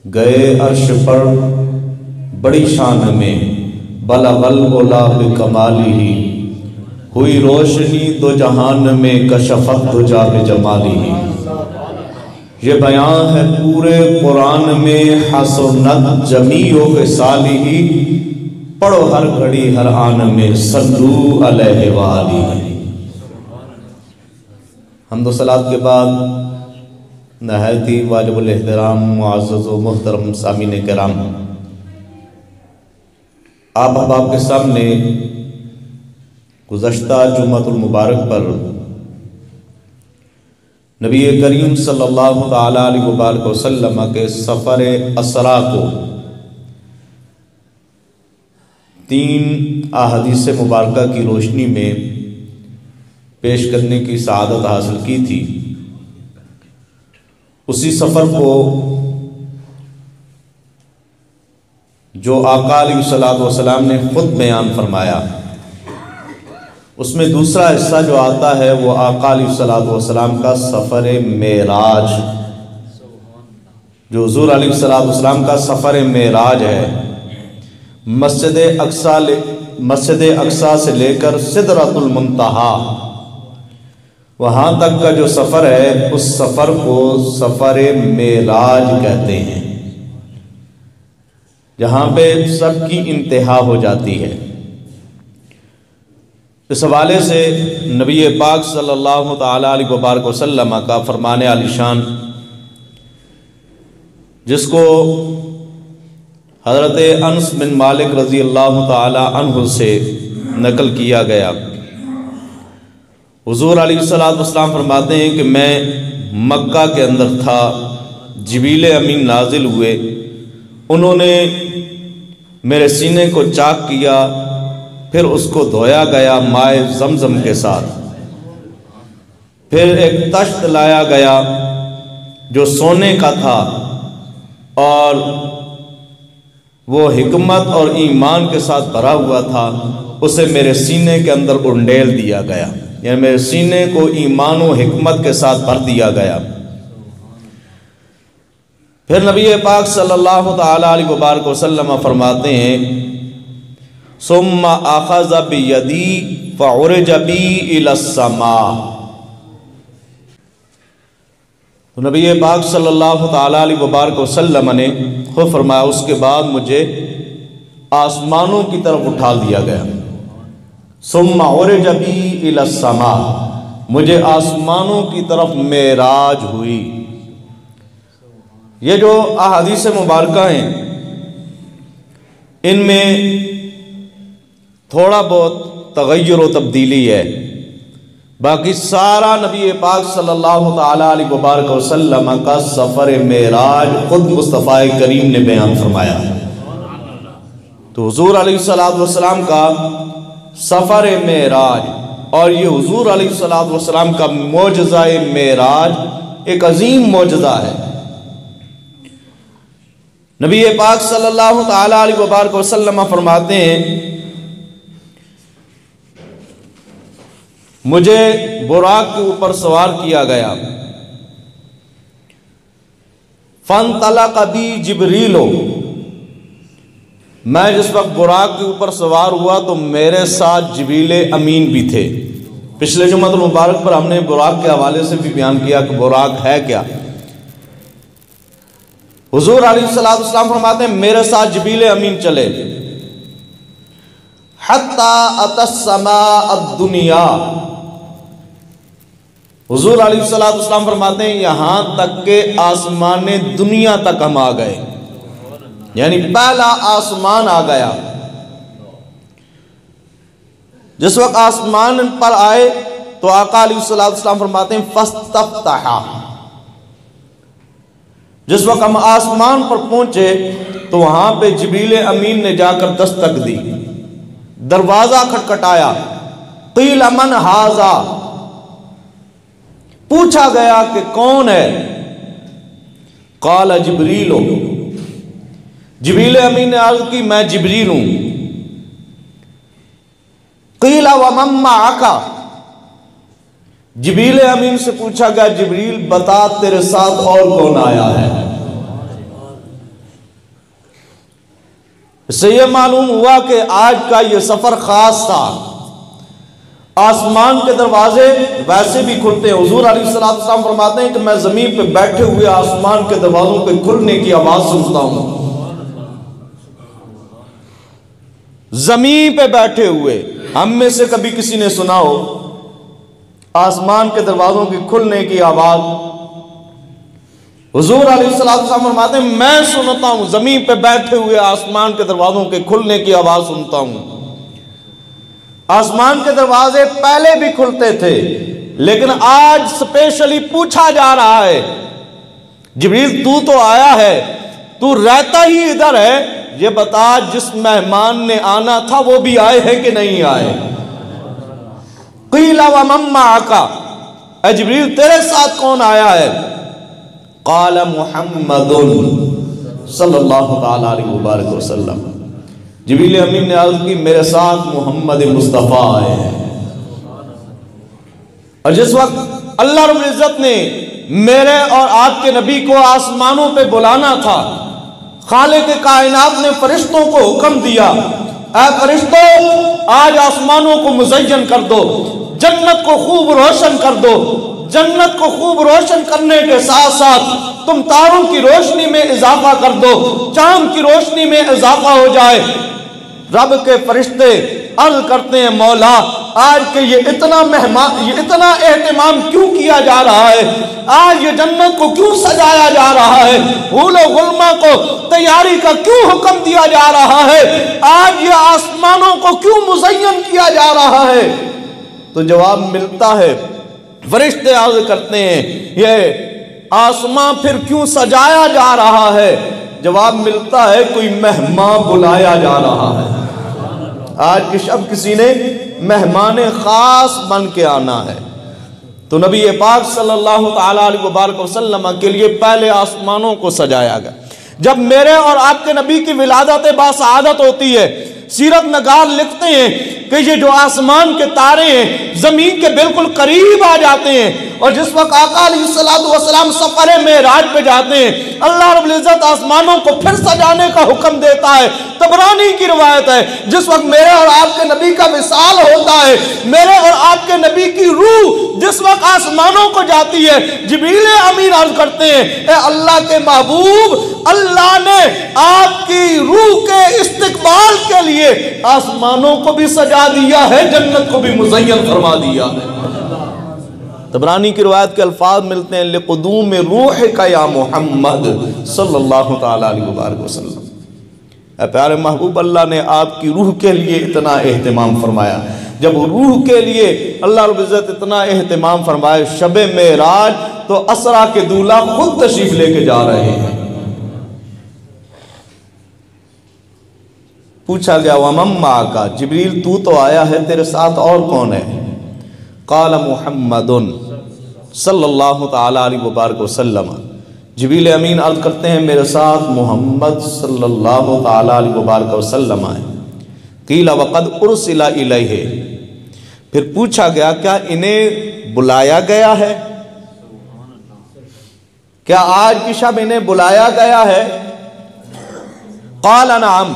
گئے عرش پر بڑی شان میں، بلغ العلا بکمالہ، ہوئی روشنی دو جہان میں، کشفت دجا بجمالہ۔ یہ بیان ہے پورے قرآن میں، حسنت جمیع خصالہ، پڑھو ہر گھڑی ہر آن میں، صلو علیہ وآلہ۔ حمد و صلاۃ کے بعد نہایت ہی واجب الاحترام معزز و محترم سامعین کرام، آپ احباب کے سامنے گزشتہ جمعۃ المبارک پر نبی کریم صلی اللہ تعالی علیہ وآلہ وسلم کے سفر اسرا کو 3 احادیث مبارکہ کی روشنی میں پیش کرنے کی سعادت حاصل کی تھی۔ اسی سفر کو جو آقا علیہ الصلوۃ والسلام نے خود بیان فرمایا، اس میں دوسرا حصہ جو آتا ہے وہ آقا علیہ الصلوۃ والسلام کا سفر معراج، جو حضور علیہ الصلوۃ والسلام کا سفر معراج ہے، مسجد اقصی سے لے کر سدرۃ المنتہی وہاں تک کا جو سفر ہے، اس سفر کو سفر معراج کہتے ہیں، جہاں پہ سب کی انتہا ہو جاتی ہے۔ اس حوالے سے نبی پاک صلی اللہ تعالی علیہ وآلہ وسلم کا فرمان عالی شان، جس کو حضرت انس بن مالک رضی اللہ تعالی عنہ سے نقل کیا گیا، حضور علیہ السلام فرماتے ہیں کہ میں مکہ کے اندر تھا، جبریل امین نازل ہوئے، انہوں نے میرے سینے کو چاک کیا، پھر اس کو دھویا گیا مائے زمزم کے ساتھ، پھر ایک تشت لایا گیا جو سونے کا تھا، اور وہ حکمت اور ایمان کے ساتھ بھرا ہوا تھا، اسے میرے سینے کے اندر انڈیل دیا گیا، یعنی میرے سینے کو ایمان و حکمت کے ساتھ بھر دیا گیا۔ پھر نبی پاک صلی اللہ تعالی علیہ وآلہ وسلم فرماتے ہیں، ثم اخذ بیدی فعرج بی الی السماء۔ تو نبی پاک صلی اللہ تعالی علیہ وآلہ وسلم نے خود فرمایا، اس کے بعد مجھے آسمانوں کی طرف اٹھا دیا گیا، ثم عرج بی الی السماء، مجھے آسمانوں کی طرف معراج ہوئی۔ یہ جو احادیث مبارکہ ہیں، ان میں تھوڑا بہت تغیر و تبدیلی ہے، باقی سارا نبی پاک صلی اللہ تعالی علیہ وآلہ وسلم کا سفر معراج خود مصطفیٰ کریم نے بیان فرمایا۔ تو حضور علیہ السلام کا سفر معراج اور یہ حضور علیہ السلام کا معجزہ معراج ایک عظیم معجزہ ہے۔ نبی پاک صلی اللہ تعالی علیہ وآلہ وسلم فرماتے ہیں، مجھے براق کے اوپر سوار کیا گیا، فانطلق بی جبریل، میں جس وقت براق کے اوپر سوار ہوا تو میرے ساتھ جبریل امین بھی تھے۔ پچھلے جمعہ المبارک پر ہم نے براق کے حوالے سے بھی بیان کیا کہ براق ہے کیا۔ حضور علیہ السلام فرماتے ہیں، میرے ساتھ جبریل امین چلے، حتی اتی السماء الدنیا، حضور علیہ السلام فرماتے ہیں یہاں تک کہ آسمان دنیا تک ہم آ گئے، یعنی پہلا آسمان آ گیا۔ جس وقت آسمان پر آئے تو آقا علیہ السلام فرماتے ہیں فاستفتحا، جس وقت ہم آسمان پر پہنچے تو وہاں پہ جبریل امین نے جا کر دستک دی، دروازہ کھٹکھٹایا، قیل من ھذا، پوچھا گیا کہ کون ہے، قال جبریل، جبریل امین نے عرض کی میں جبریل ہوں۔ قیل ومن معک، جبریل امین سے پوچھا گیا جبریل بتا تیرے ساتھ اور کون آیا ہے۔ اس سے یہ معلوم ہوا کہ آج کا یہ سفر خاص تھا۔ آسمان کے دروازے ویسے بھی کھلتے ہیں۔ حضور علیہ السلام فرماتے ہیں کہ میں زمین پہ بیٹھے ہوئے آسمان کے دروازوں کے کھلنے کی آواز سنتا ہوں۔ زمین پہ بیٹھے ہوئے ہم میں سے کبھی کسی نے سنا ہو آسمان کے دروازوں کے کھلنے کی آواز؟ حضور علیہ السلام فرماتے ہیں میں سنتا ہوں، زمین پہ بیٹھے ہوئے آسمان کے دروازوں کے کھلنے کی آواز سنتا ہوں۔ آسمان کے دروازے پہلے بھی کھلتے تھے، لیکن آج سپیشلی پوچھا جا رہا ہے جبریل تو آیا ہے، تو رہتا ہی ادھر ہے، یہ بتا جس مہمان نے آنا تھا وہ بھی آئے ہیں کہ نہیں آئے؟ قیل ومن معک، اے جبریل تیرے ساتھ کون آیا ہے؟ قال محمد صلی اللہ تعالی علیہ وبارک وسلم، جبریل امین نے عرض کی میرے ساتھ محمد مصطفیٰ آئے ہیں۔ اور جس وقت اللہ رب العزت نے میرے اور آپ کے نبی کو آسمانوں پہ بلانا تھا، خالق کائنات نے فرشتوں کو حکم دیا، اے فرشتوں آج آسمانوں کو مزین کر دو، جنت کو خوب روشن کر دو۔ جنت کو خوب روشن کرنے کے ساتھ ساتھ تم تاروں کی روشنی میں اضافہ کر دو، چاند کی روشنی میں اضافہ ہو جائے۔ رب کے فرشتے عرض کرتے ہیں مولا آج کے یہ اتنا اہتمام کیوں کیا جا رہا ہے؟ آج یہ جنت کو کیوں سجایا جا رہا ہے؟ حور و غلماں کو تیاری کا کیوں حکم دیا جا رہا ہے؟ آج یہ آسمانوں کو کیوں مزین کیا جا رہا ہے؟ تو جواب ملتا ہے، فرشتے عرض کرتے ہیں یہ آسمان پھر کیوں سجایا جا رہا ہے؟ جواب ملتا ہے کوئی مہمان بلایا جا رہا ہے۔ آج کی شب کسی نے مہمان خاص بن کے آنا ہے، تو نبی پاک صلی اللہ تعالی علیہ وبارک وسلم کے لیے پہلے آسمانوں کو سجایا گیا۔ جب میرے اور آپ کے نبی کی ولادت باسعادت ہوتی ہے، سیرت نگار لکھتے ہیں کہ یہ جو آسمان کے تارے ہیں زمین کے بالکل قریب آ جاتے ہیں، اور جس وقت آقا علیہ السلام سفر معراج پہ جاتے ہیں اللہ رب العزت آسمانوں کو پھر سجانے کا حکم دیتا ہے۔ طبرانی کی روایت ہے جس وقت میرے اور آپ کے نبی کا وصال ہوتا ہے، میرے اور آپ کے نبی کی روح جس وقت آسمانوں کو جاتی ہے، جبریل امین عرض کرتے ہیں اے اللہ کے محبوب، اللہ نے آپ کی روح کے استقبال کے لیے آسمانوں کو بھی سجا دیا ہے، جنت کو بھی مزین فرما دیا ہے۔ طبرانی کی روایت کے الفاظ ملتے ہیں لقدوم روحک یا محمد صلی اللہ تعالی علیہ وآلہ وسلم۔ اے پیارے محبوب، اللہ نے آپ کی روح کے لیے اتنا اہتمام فرمایا۔ جب روح کے لیے اللہ رب العزت اتنا اہتمام فرمائے، شب معراج تو اسرا کے دولہ خود تشریف لے کے جا رہے ہیں۔ پوچھا گیا ومن معک، جبریل تو آیا ہے، تیرے ساتھ اور کون ہے؟ قال محمد صلی اللہ تعالی علیہ وبارک وسلم، جبریل امین عرض کرتے ہیں میرے ساتھ محمد صلی اللہ تعالی علیہ وبارک وسلم آئے۔ قیل وقد ارسل الیہ، پھر پوچھا گیا کیا انہیں بلایا گیا ہے؟ کیا آج کی شب انہیں بلایا گیا ہے؟ قال نعم،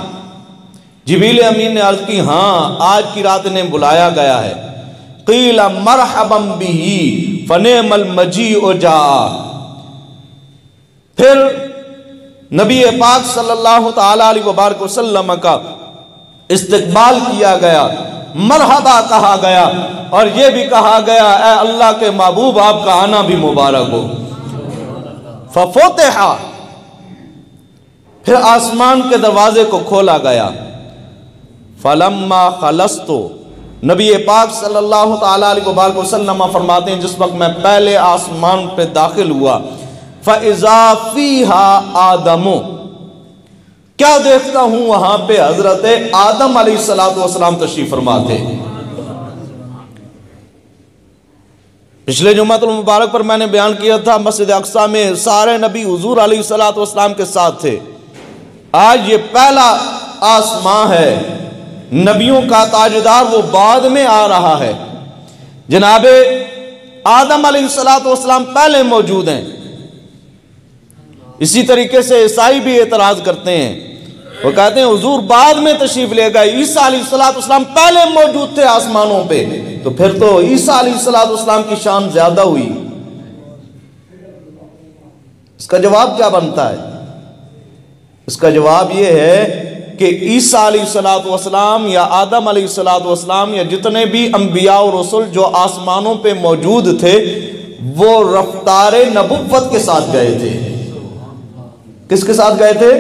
جبریل امین نے عرض کی ہاں آج کی رات انہیں بلایا گیا ہے۔ قیل مرحبا بہ فنعم المجیء جاء، پھر نبی پاک صلی اللہ تعالی علیہ وبارک وسلم کا استقبال کیا گیا، مرحبا کہا گیا، اور یہ بھی کہا گیا اے اللہ کے محبوب آپ کا آنا بھی مبارک ہو۔ ففتح، پھر آسمان کے دروازے کو کھولا گیا۔ فلما خلصت، نبی پاک صلی اللہ تعالی علیہ وبارک وسلم فرماتے ہیں جس وقت میں پہلے آسمان پہ داخل ہوا، فَإِذَا فِيهَا آدَمُ، کیا دیکھتا ہوں وہاں پہ حضرت آدم علیہ السلام تشریف فرما تھے۔ پچھلے جمعۃ المبارک پر میں نے بیان کیا تھا مسجد اقصی میں سارے نبی حضور علیہ السلام کے ساتھ تھے۔ آج یہ پہلا آسمان ہے، نبیوں کا تاجدار وہ بعد میں آ رہا ہے، جناب آدم علیہ السلام پہلے موجود ہیں۔ اسی طریقے سے عیسائی بھی اعتراض کرتے ہیں وہ کہتے ہیں حضور بعد میں تشریف لے گئے، عیسیٰ علیہ السلام پہلے موجود تھے آسمانوں پہ، تو پھر تو عیسیٰ علیہ السلام کی شان زیادہ ہوئی۔ اس کا جواب کیا بنتا ہے؟ اس کا جواب یہ ہے کہ عیسیٰ علیہ السلام یا آدم علیہ السلام یا جتنے بھی انبیاء و رسول جو آسمانوں پہ موجود تھے وہ رفتار نبوت کے ساتھ گئے تھے۔ کس کے ساتھ گئے تھے؟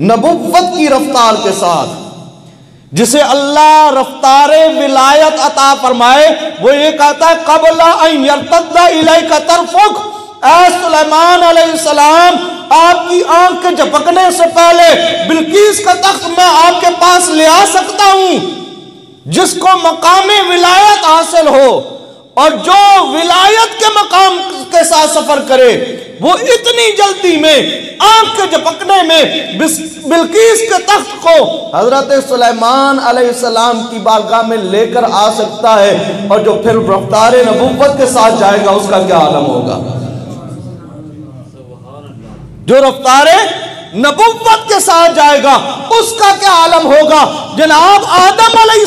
نبوت کی رفتار کے ساتھ۔ جسے اللہ رفتار ولایت عطا فرمائے وہ یہ کہتا ہے قبل ان یرتد الیک طرفک، اے سلیمان علیہ السلام آپ کی آنکھ کے جھپکنے سے پہلے بلقیس کا تخت میں آپ کے پاس لے آ سکتا ہوں۔ جس کو مقام ولایت حاصل ہو اور جو ولایت کے مقام کے ساتھ سفر کرے وہ اتنی جلدی میں آنکھ کے جھپکنے میں بلقیس کے تخت کو حضرت سلیمان علیہ السلام کی بارگاہ میں لے کر آ سکتا ہے، اور جو پھر رفتار نبوت کے ساتھ جائے گا اس کا کیا عالم ہوگا؟ جو رفتار نبوت کے ساتھ جائے گا اس کا کیا عالم ہوگا؟ جناب آدم علیہ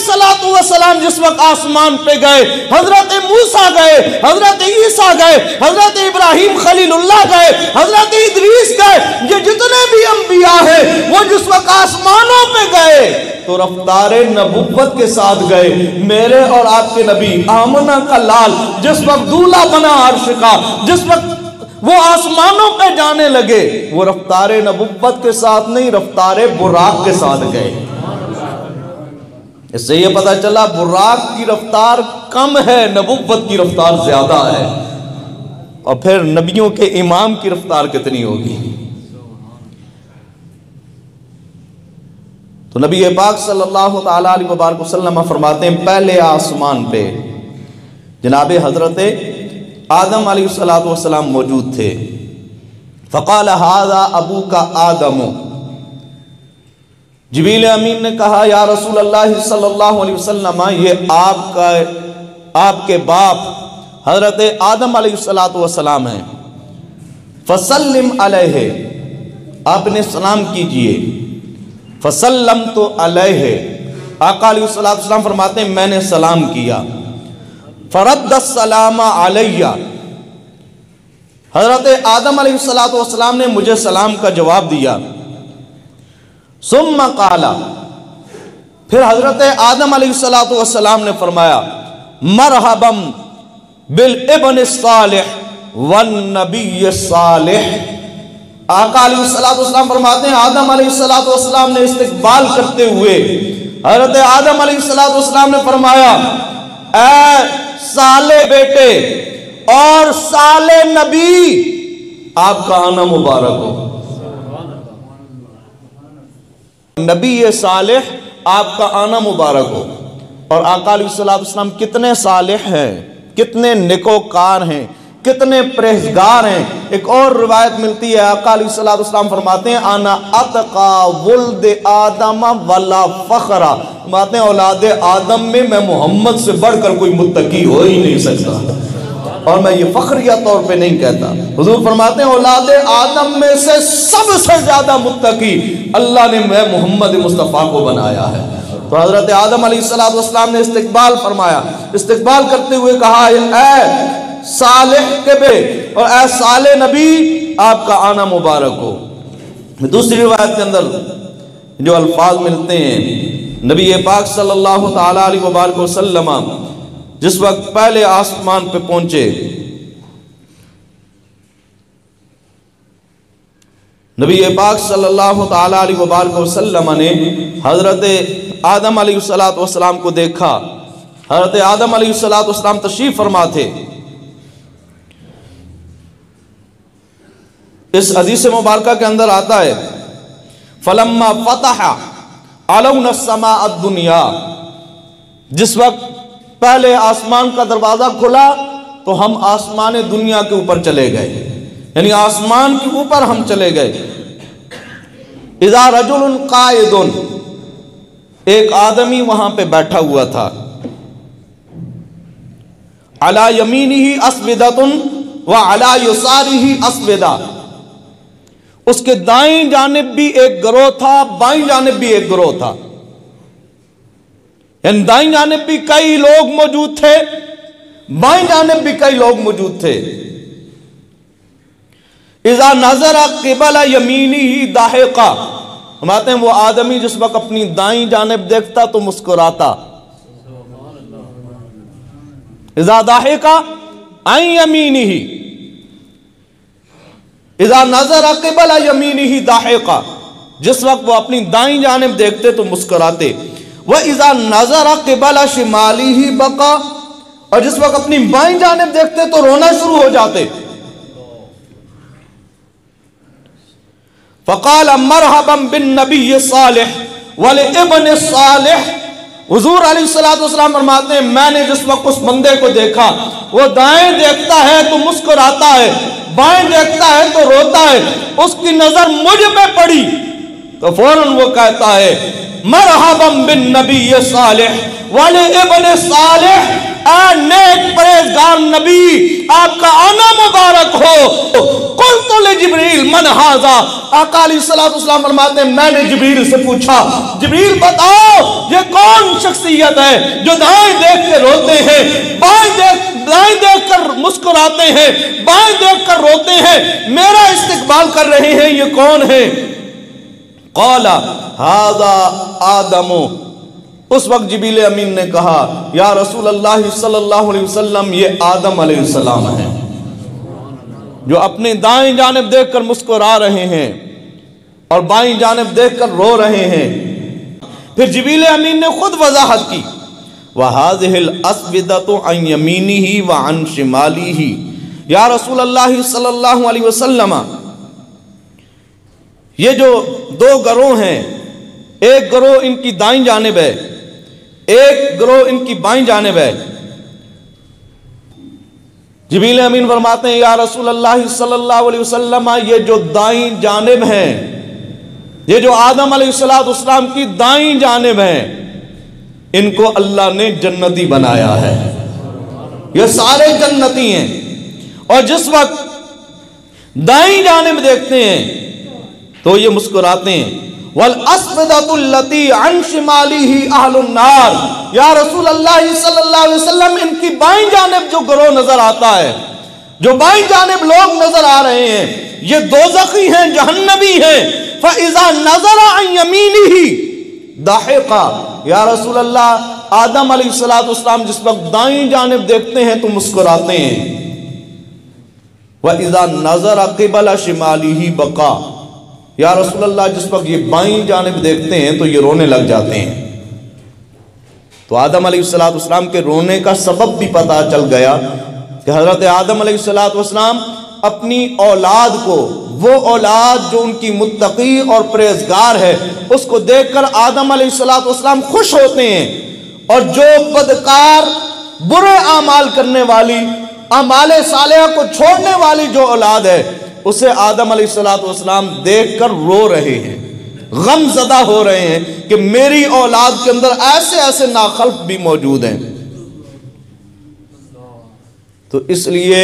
السلام جس وقت آسمان پہ گئے، حضرت موسیٰ گئے، حضرت عیسیٰ گئے، حضرت ابراہیم خلیل اللہ گئے، حضرت ادریس گئے، یہ جتنے بھی انبیاء ہیں وہ جس وقت آسمانوں پہ گئے تو رفتار نبوت کے ساتھ گئے۔ میرے اور آپ کے نبی آمنہ کا لال جس وقت دولہا بنا عرش کا، جس وقت وہ آسمانوں پہ جانے لگے وہ رفتار نبوت کے ساتھ نہیں، رفتار براق کے ساتھ گئے۔ اس سے یہ پتہ چلا براق کی رفتار کم ہے، نبوت کی رفتار زیادہ ہے، اور پھر نبیوں کے امام کی رفتار کتنی ہوگی؟ تو نبی پاک صلی اللہ تعالیٰ علیہ وبارک وسلم فرماتے ہیں پہلے آسمان پہ جناب حضرت آدم علیہ السلام موجود تھے۔ فقال ھذا ابوک آدم، جبریل امین نے کہا یا رسول اللہ صلی اللہ علیہ وسلم یہ آپ کے باپ حضرت آدم علیہ السلام ہیں۔ فسلم علیہ، آپ نے سلام کیجئے۔ فسلمت علیہ، آقا علیہ السلام فرماتے ہیں میں نے سلام کیا۔ فرد السلام علیہ، حضرت آدم علیہ السلام نے مجھے سلام کا جواب دیا۔ ثم قال، پھر حضرت آدم علیہ السلام نے فرمایا مرحبا بالابن الصالح والنبی الصالح۔ آقا علیہ السلام فرماتے ہیں آدم علیہ السلام نے استقبال کرتے ہوئے حضرت آدم علیہ السلام نے فرمایا اے صالح بیٹے اور صالح نبی، آپ کا آنا مبارک ہو۔ نبی صالح آپ کا آنا مبارک ہو۔ اور آقا علیہ السلام کتنے صالح ہیں، کتنے نیکوکار ہیں، کتنے پرہیزگار ہیں۔ ایک اور روایت ملتی ہے آقا علیہ السلام فرماتے ہیں انا اتقا ولد آدم ولا فخرا، فرماتے ہیں اولاد آدم میں محمد سے بڑھ کر کوئی متقی ہو ہی نہیں سکتا، اور میں یہ فخریہ طور پہ نہیں کہتا۔ حضور فرماتے ہیں اولاد آدم میں سے سب سے زیادہ متقی اللہ نے میں محمد مصطفیٰ کو بنایا ہے۔ تو حضرت آدم علیہ السلام نے استقبال فرمایا، استقبال کرتے ہوئے کہا اے صالح کے بے اور اے صالح نبی آپ کا آنا مبارک ہو۔ دوسری روایت کے اندر جو الفاظ ملتے ہیں نبی پاک صلی اللہ تعالیٰ علیہ وبارک وسلم جس وقت پہلے آسمان پہ پہنچے، نبی پاک صلی اللہ تعالیٰ علیہ وبارک وسلم نے حضرت آدم علیہ السلام کو دیکھا۔ حضرت آدم علیہ السلام تشریف فرما تھے۔ اس حدیث مبارکہ کے اندر آتا ہے فلما فتح علونا السماء الدنیا، جس وقت پہلے آسمان کا دروازہ کھلا تو ہم آسمان دنیا کے اوپر چلے گئے، یعنی آسمان کے اوپر ہم چلے گئے۔ اذا رجل قائد، ایک آدمی وہاں پہ بیٹھا ہوا تھا، علی یمینہ اسودۃ وعلی یسارہ اسودہ، اس کے دائیں جانب بھی ایک گروہ تھا، بائیں جانب بھی ایک گروہ تھا، یعنی دائیں جانب بھی کئی لوگ موجود تھے، بائیں جانب بھی کئی لوگ موجود تھے۔ اذا نظر قبل یمینہ ضاحکا، فرماتے ہیں وہ آدمی جس وقت اپنی دائیں جانب دیکھتا تو مسکراتا۔ اذا ضاحکا عن یمینہ، اذا نظر قبل یمینہ ضاحکا، جس وقت وہ اپنی دائیں جانب دیکھتے تو مسکراتے۔ وَإِذَا نَظَرَ قِبَلَ شِمَالِهِ بَقَى، اور جس وقت اپنی بائیں جانب دیکھتے تو رونا شروع ہو جاتے۔ فَقَالَ مَرْحَبًا بِالنَّبِيِّ الصَّالِحِ وَلِابْنِ الصَّالِحِ، حضور علیہ السلام فرماتے ہیں میں نے جس وقت اس بندے کو دیکھا، وہ دائیں دیکھتا ہے تو مسکراتا ہے، بائیں دیکھتا ہے تو روتا ہے، اس کی نظر مجھ پہ پڑی تو فوراً وہ کہتا ہے مرحبا بالنبی صالح والابن صالح، اے نیک پرہیزگار نبی آپ کا آنا مبارک ہو۔ قلت لجبریل من ھذا، آقا علیہ السلام فرماتے ہیں میں نے جبریل سے پوچھا جبریل بتاؤ یہ کون شخصیت ہے جو دائیں دیکھ کے روتے ہیں، دائیں دیکھ کر مسکراتے ہیں، بائیں دیکھ کر روتے ہیں، میرا استقبال کر رہے ہیں، یہ کون ہے؟ قال ھذا آدم، اس وقت جبریل امین نے کہا یا رسول اللہ صلی اللہ علیہ وسلم یہ آدم علیہ السلام ہیں جو اپنے دائیں جانب دیکھ کر مسکرا رہے ہیں اور بائیں جانب دیکھ کر رو رہے ہیں۔ پھر جبریل امین نے خود وضاحت کی وَهَذِهِ الْأَسْوِدَةُ عَنْ يَمِينِهِ وَعَنْ شِمَالِهِ، یا رسول اللہ صلی اللہ علیہ وسلم یہ جو دو گروہ ہیں، ایک گروہ ان کی دائیں جانب ہے، ایک گروہ ان کی بائیں جانب ہے۔ جبریل امین فرماتے ہیں یا رسول اللہ صلی اللہ علیہ وسلم یہ جو دائیں جانب ہیں، یہ جو آدم علیہ السلام کی دائیں جانب ہیں، ان کو اللہ نے جنتی بنایا ہے، یہ سارے جنتی ہیں۔ اور جس وقت دائیں جانب دیکھتے ہیں تو یہ مسکراتے ہیں۔ وَالْأَسْفِدَةُ الَّتِي عَنْ شِمَالِهِ أَهْلُ النَّارِ، یا رسول اللہ صلی اللہ علیہ وسلم ان کی بائیں جانب جو گروہ نظر آتا ہے، جو بائیں جانب لوگ نظر آ رہے ہیں، یہ دوزخی ہیں، جہنمی ہیں۔ فَإِذَا نَظَرَ عَنْ يَمِينِهِ ضَحِكَ، یا رسول اللہ آدم علیہ السلام جس وقت دائیں جانب دیکھتے ہیں تو مسکراتے ہیں۔ وَإِذَا نَظَرَ قِبَلَ شِمَالِهِ بَقَى، یا رسول اللہ جس وقت یہ بائیں جانب دیکھتے ہیں تو یہ رونے لگ جاتے ہیں۔ تو آدم علیہ السلام کے رونے کا سبب بھی پتہ چل گیا کہ حضرت آدم علیہ السلام اپنی اولاد کو، وہ اولاد جو ان کی متقی اور پرہیزگار ہے، اس کو دیکھ کر آدم علیہ السلام خوش ہوتے ہیں، اور جو بدکار برے اعمال کرنے والی، اعمال صالحہ کو چھوڑنے والی جو اولاد ہے، اسے آدم علیہ السلام دیکھ کر رو رہے ہیں، غم زدہ ہو رہے ہیں کہ میری اولاد کے اندر ایسے ایسے ناخلف بھی موجود ہیں۔ تو اس لیے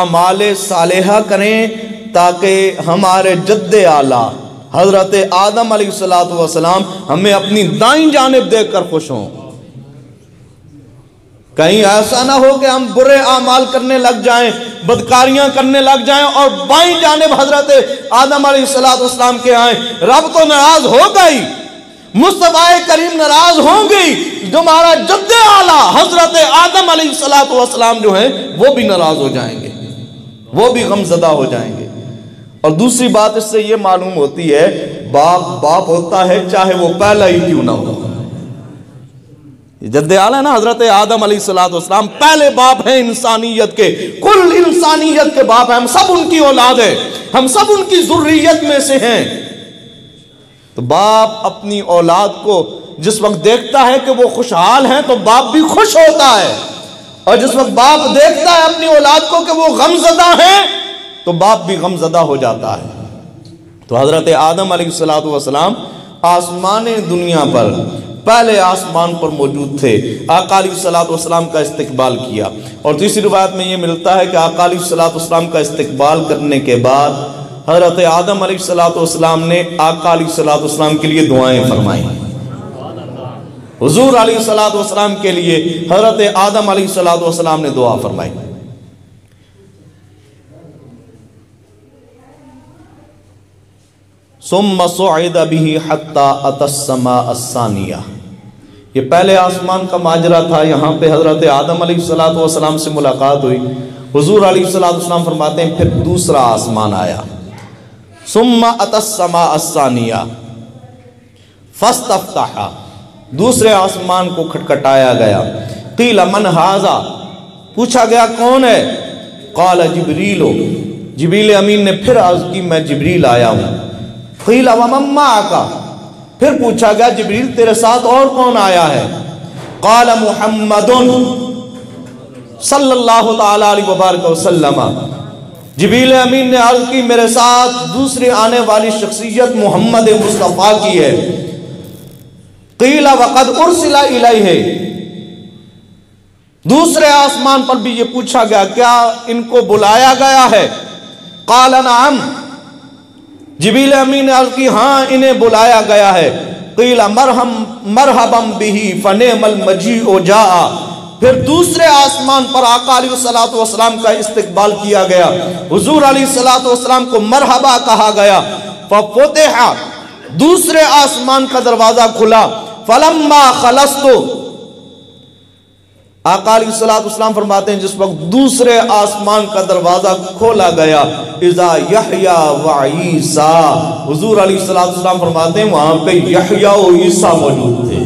اعمال صالحہ کریں تاکہ ہمارے جد اعلیٰ حضرت آدم علیہ السلام ہمیں اپنی دائیں جانب دیکھ کر خوش ہوں۔ کہیں ایسا نہ ہو کہ ہم برے اعمال کرنے لگ جائیں، بدکاریاں کرنے لگ جائیں اور بائیں جانب حضرت آدم علیہ السلام کے آئیں۔ رب تو ناراض ہوگا ہی، مصطفیٰ کریم ناراض ہوں گی، جو ہمارا جد اعلیٰ حضرت آدم علیہ السلام جو ہیں وہ بھی ناراض ہو جائیں گے، وہ بھی غم زدہ ہو جائیں گے۔ اور دوسری بات اس سے یہ معلوم ہوتی ہے باپ ہوتا ہے چاہے وہ پہلا ہی کیوں نہ ہو۔ جد اعلیٰ نا حضرت آدم علیہ السلام پہلے باپ ہیں انسانیت کے، کل انسانیت کے باپ ہیں، ہم سب ان کی اولاد ہیں، ہم سب ان کی ذریت میں سے ہیں۔ تو باپ اپنی اولاد کو جس وقت دیکھتا ہے کہ وہ خوشحال ہیں تو باپ بھی خوش ہوتا ہے، اور جس وقت باپ دیکھتا ہے اپنی اولاد کو کہ وہ غم زدہ ہیں تو باپ بھی غم زدہ ہو جاتا ہے۔ تو حضرت آدم علیہ السلام آسمان دنیا پر پہلے آسمان پر موجود تھے، آقا علیہ السلام کا استقبال کیا۔ اور تیسری روایت میں یہ ملتا ہے کہ آقا علیہ السلام کا استقبال کرنے کے بعد حضرت آدم علیہ السلام نے آقا علیہ السلام کے لیے دعائیں فرمائیں. حضور علیہ السلام کے لیے حضرت آدم علیہ السلام نے دعا فرمائی. ثم صعد به حتى اتى السماء الثانیہ. یہ پہلے آسمان کا ماجرا تھا. یہاں پہ حضرت آدم علیہ السلام سے ملاقات ہوئی. حضور علیہ السلام فرماتے ہیں پھر دوسرا آسمان آیا. ثم اتى السماء الثانیہ فاستفتح. دوسرے آسمان کو کھٹکھٹایا گیا. قیل من ھذا. پوچھا گیا کون ہے؟ قال جبریل. جبریل امین نے پھر عرض کی میں جبریل آیا ہوں. قیل ومن معک. پھر پوچھا گیا جبریل تیرے ساتھ اور کون آیا ہے؟ قال محمد صلی اللہ تعالی علیہ وبارک وسلم. جبریل امین نے عرض کی میرے ساتھ دوسری آنے والی شخصیت محمد مصطفیٰ کی ہے. قیل وقد ارسل الیہ. دوسرے آسمان پر بھی یہ پوچھا گیا کیا ان کو بلایا گیا ہے؟ قال نعم. جبریل امین نے عرض کی ہاں انہیں بلایا گیا ہے. قیل مرحبا بہ فنعم المجیء جاء. پھر دوسرے آسمان پر آقا علیہ السلام کا استقبال کیا گیا. حضور علیہ السلام کو مرحبا کہا گیا. ففتح. دوسرے آسمان کا دروازہ کھلا. فلما خلصت. آقا علیہ السلام فرماتے ہیں جس وقت دوسرے آسمان کا دروازہ کھولا گیا اذا یحییٰ و عیسیٰ. حضور علیہ السلام فرماتے ہیں وہاں پہ یحییٰ و عیسیٰ موجود تھے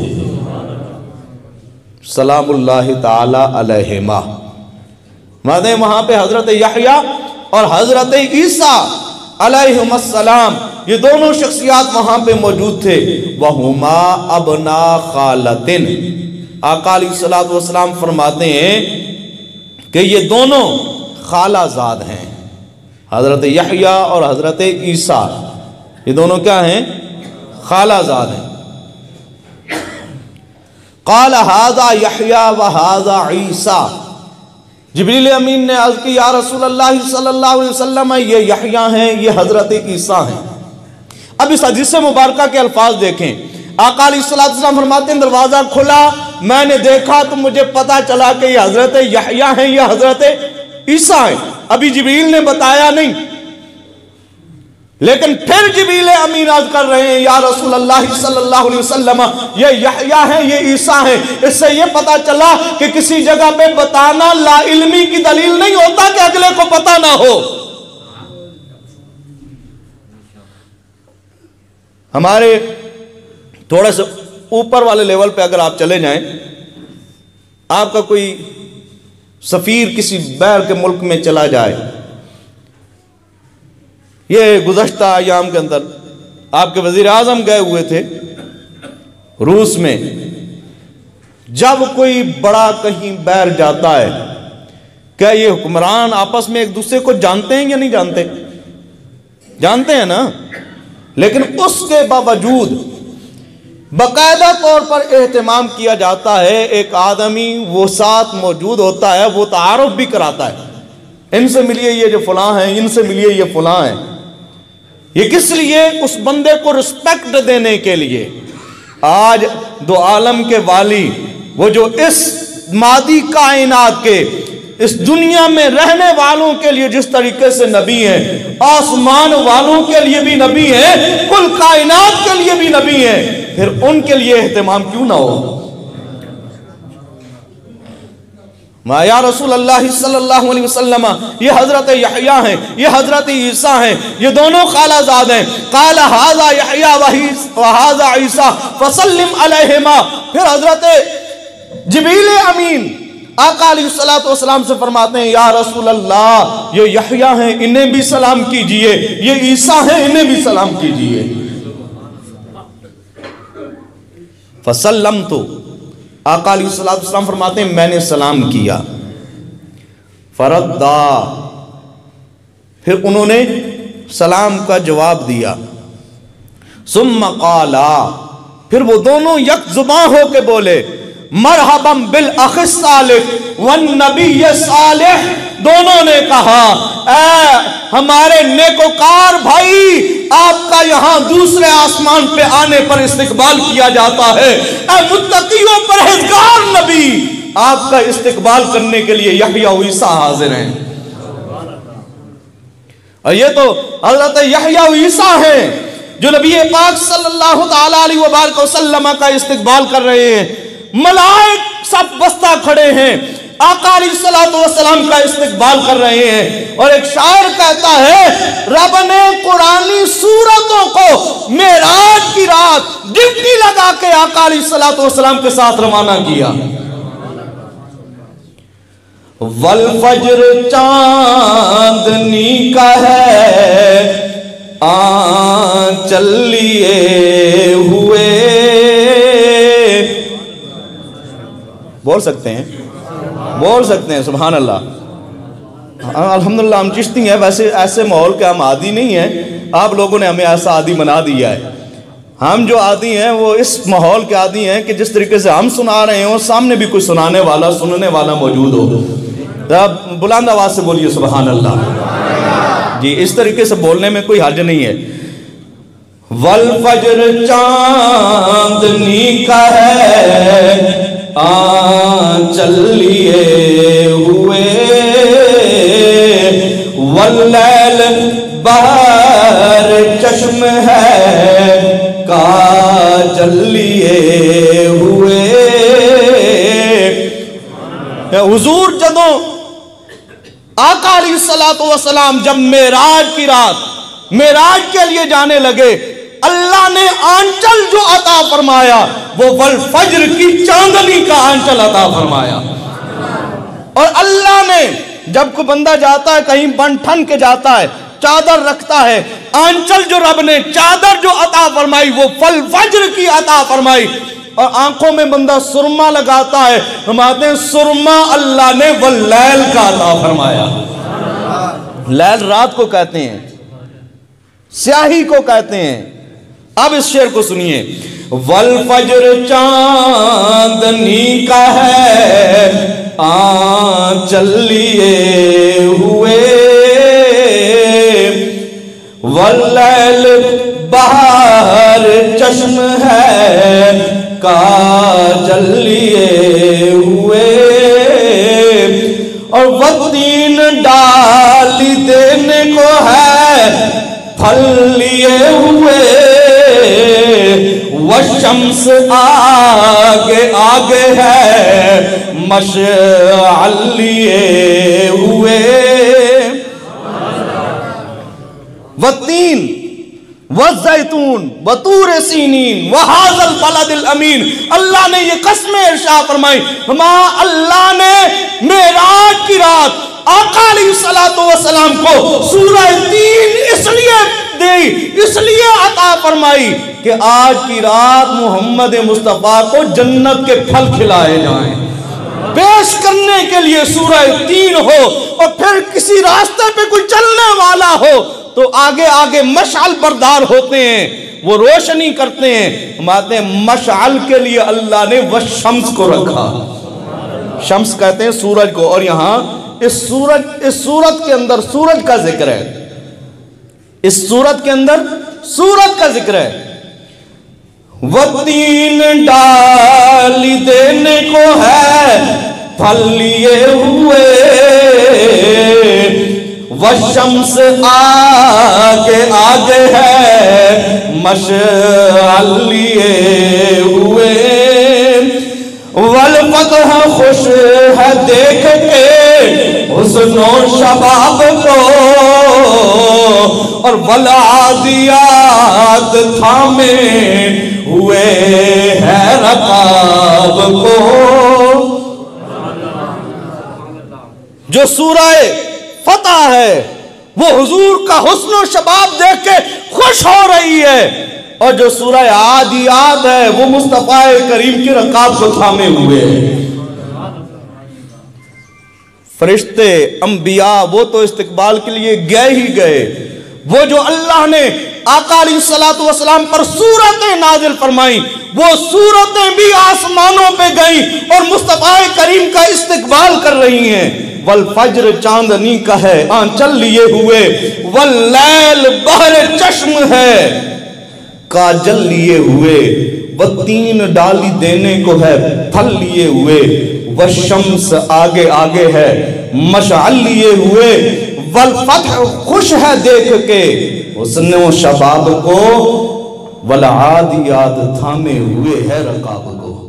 سلام اللہ تعالی علیہما. وہاں پہ حضرت یحییٰ اور حضرت عیسیٰ علیہم السلام یہ دونوں شخصیات وہاں پہ موجود تھے. وَهُمَا أَبْنَا خَالَةٍ. آقا علیہ السلام فرماتے ہیں کہ یہ دونوں خالہ زاد ہیں. حضرت یحییٰ اور حضرت عیسیٰ یہ دونوں کیا ہیں؟ خالہ زاد ہیں. قال هذا یحییٰ وهذا عیسیٰ. جبریل امین نے عرض کی یا رسول اللہ صلی اللہ علیہ وسلم یہ یحییٰ ہیں یہ حضرت عیسیٰ ہیں. اب اس حدیث مبارکہ کے الفاظ دیکھیں. آقا علیہ السلام فرماتے ہیں دروازہ کھلا میں نے دیکھا تو مجھے پتا چلا کہ یہ حضرت یحییٰ ہیں یہ حضرت عیسیٰ ہیں. ابھی جبریل نے بتایا نہیں لیکن پھر جبریل امین عرض کر رہے ہیں یا رسول اللہ صلی اللہ علیہ وسلم یہ یحییٰ ہیں یہ عیسیٰ ہیں. اس سے یہ پتا چلا کہ کسی جگہ پہ بتانا لا علمی کی دلیل نہیں ہوتا کہ اگلے کو پتا نہ ہو. ہمارے تھوڑا سا اوپر والے لیول پہ اگر آپ چلے جائیں آپ کا کوئی سفیر کسی باہر کے ملک میں چلا جائے. یہ گزشتہ ایام کے اندر آپ کے وزیر اعظم گئے ہوئے تھے روس میں. جب کوئی بڑا کہیں باہر جاتا ہے کیا یہ حکمران آپس میں ایک دوسرے کو جانتے ہیں یا نہیں جانتے؟ جانتے ہیں نا. لیکن اس کے باوجود باقاعدہ طور پر اہتمام کیا جاتا ہے. ایک آدمی وہ ساتھ موجود ہوتا ہے وہ تعارف بھی کراتا ہے ان سے ملیے یہ جو فلاں ہیں ان سے ملیے یہ فلاں ہیں. یہ کس لیے؟ اس بندے کو رسپیکٹ دینے کے لیے. آج دو عالم کے والی وہ جو اس مادی کائنات کے اس دنیا میں رہنے والوں کے لیے جس طریقے سے نبی ہیں آسمان والوں کے لیے بھی نبی ہیں کل کائنات کے لیے بھی نبی ہیں پھر ان کے لیے اہتمام کیوں نہ ہو؟ یا رسول اللہ صلی اللہ علیہ وسلم یہ حضرت یحییٰ ہیں یہ حضرت عیسیٰ ہیں یہ دونوں خالہ زاد ہیں. قال ھذا یحییٰ وھذا عیسیٰ فسلم علیہما. پھر حضرت جبریل امین آقا علیہ السلام سے فرماتے ہیں یا رسول اللہ یہ یحییٰ ہیں انہیں بھی سلام کیجئے یہ عیسیٰ ہیں انہیں بھی سلام کیجئے. فسلمت. آقا علیہ السلام فرماتے ہیں میں نے سلام کیا. فردا. پھر انہوں نے سلام کا جواب دیا. ثم قالا. پھر وہ دونوں یک زباں ہو کے بولے مرحبا بالاخ الصالح والنبی صالح. دونوں نے کہا اے ہمارے نیکوکار بھائی، آپ کا یہاں دوسرے آسمان پہ آنے پر استقبال کیا جاتا ہے۔ اے متقیوں پرہیزگار نبی، آپ کا استقبال کرنے کے لیے یحییٰ و عیسیٰ حاضر ہیں۔ اور یہ تو حضرت یحییٰ و عیسیٰ ہیں جو نبی پاک صلی اللہ تعالیٰ علیہ وبارک وسلم کا استقبال کر رہے ہیں۔ ملائک سب بستہ کھڑے ہیں، آقا علیہ الصلوۃ والسلام کا استقبال کر رہے ہیں۔ اور ایک شاعر کہتا ہے، رب نے قرآنی سورتوں کو معراج کی رات ڈیوٹی لگا کے آقا علیہ الصلوۃ والسلام کے ساتھ روانہ کیا۔ والفجر چاندنی کا ہے آنچل لیے ہوئے، بول سکتے ہیں، بول سکتے ہیں سبحان اللہ۔ الحمدللہ ہم چشتی ہیں، ویسے ایسے ماحول کے ہم عادی نہیں ہیں، آپ لوگوں نے ہمیں ایسا عادی بنا دیا ہے۔ ہم جو عادی ہیں وہ اس ماحول کے عادی ہیں کہ جس طریقے سے ہم سنا رہے ہوں سامنے بھی کوئی سنانے والا سننے والا موجود ہو۔ بلند آواز سے بولیے سبحان اللہ جی، اس طریقے سے بولنے میں کوئی حرج نہیں ہے۔ والفجر چاندنی کا ہے آنچل لیے ہوئے، واللیل بہر چشم ہے کاجل لیے ہوئے۔ حضور جدوں آقا علیہ الصلوۃ والسلام جب معراج کی رات معراج کے لیے جانے لگے، اللہ نے آنچل جو عطا فرمایا وہ والفجر کی چاندنی کا آنچل عطا فرمایا۔ اور اللہ نے جب کوئی بندہ جاتا ہے کہیں بن ٹھن کے جاتا ہے، چادر رکھتا ہے، آنچل جو رب نے چادر جو عطا فرمائی وہ والفجر کی عطا فرمائی۔ اور آنکھوں میں بندہ سرما لگاتا ہے، فرماتے ہیں سرما اللہ نے واللیل کا عطا فرمایا۔ لیل رات کو کہتے ہیں، سیاہی کو کہتے ہیں۔ اب اس شعر کو سنیے، والفجر چاندنی کا ہے آنچل لیے ہوئے، واللیل بہر چشم ہے کاجل لیے ہوئے، اور والتین ڈالی دینے کو ہے پھل لیے ہوئے، والشمس آگے آگے ہے مشعل لیے ہوئے۔ والتین والزیتون وطور سینین وہذا البلد الامین، اللہ نے یہ قسمیں ارشاد فرمائی۔ اللہ نے معراج کی رات آقا علیہ الصلوۃ والسلام کو سورہ تین اس لیے دی، اس لیے عطا فرمائی کہ آج کی رات محمد مصطفیٰ کو جنت کے پھل کھلائے جائیں، پیش کرنے کے لیے سورہ تین ہو۔ اور پھر کسی راستے پہ کوئی چلنے والا ہو تو آگے آگے مشعل بردار ہوتے ہیں، وہ روشنی کرتے ہیں۔ ہمارے مشعل کے لیے اللہ نے وہ شمس کو رکھا، شمس کہتے ہیں سورج کو۔ اور یہاں اس سورت کے اندر سورج کا ذکر ہے، اس سورت کے اندر سورج کا ذکر ہے۔ والتین ڈالی دینے کو ہے پھل لیے ہوئے، والشمس آگے آگے ہے مشعل لیے ہوئے، والفتح خوش ہے دیکھ کے حسن و شباب کو، اور والعادیات تھامے ہوئے ہے رقاب کو۔ جو سورہ فتح ہے وہ حضور کا حسن و شباب دیکھ کے خوش ہو رہی ہے، اور جو سورہ عادیات ہے وہ مصطفیٰ کریم کی رقاب کو تھامے ہوئے ہیں۔ فرشتے انبیاء وہ تو استقبال کے لیے گئے ہی گئے، وہ جو اللہ نے آقا علیہ الصلوۃ والسلام پر سورتیں نازل فرمائیں وہ سورتیں بھی آسمانوں پہ گئیں اور مصطفیٰ کریم کا استقبال کر رہی ہیں۔ والفجر چاندنی کا ہے آنچل لیے ہوئے، واللیل بحر چشم ہے کاجل لیے ہوئے، والتین ڈالی دینے کو ہے پھل لیے ہوئے، والشمس آگے آگے ہے مشعل لیے ہوئے، والفتح خوش ہے دیکھ کے حسن و شباب کو، والعادیات تھامے ہوئے ہے رقاب کو۔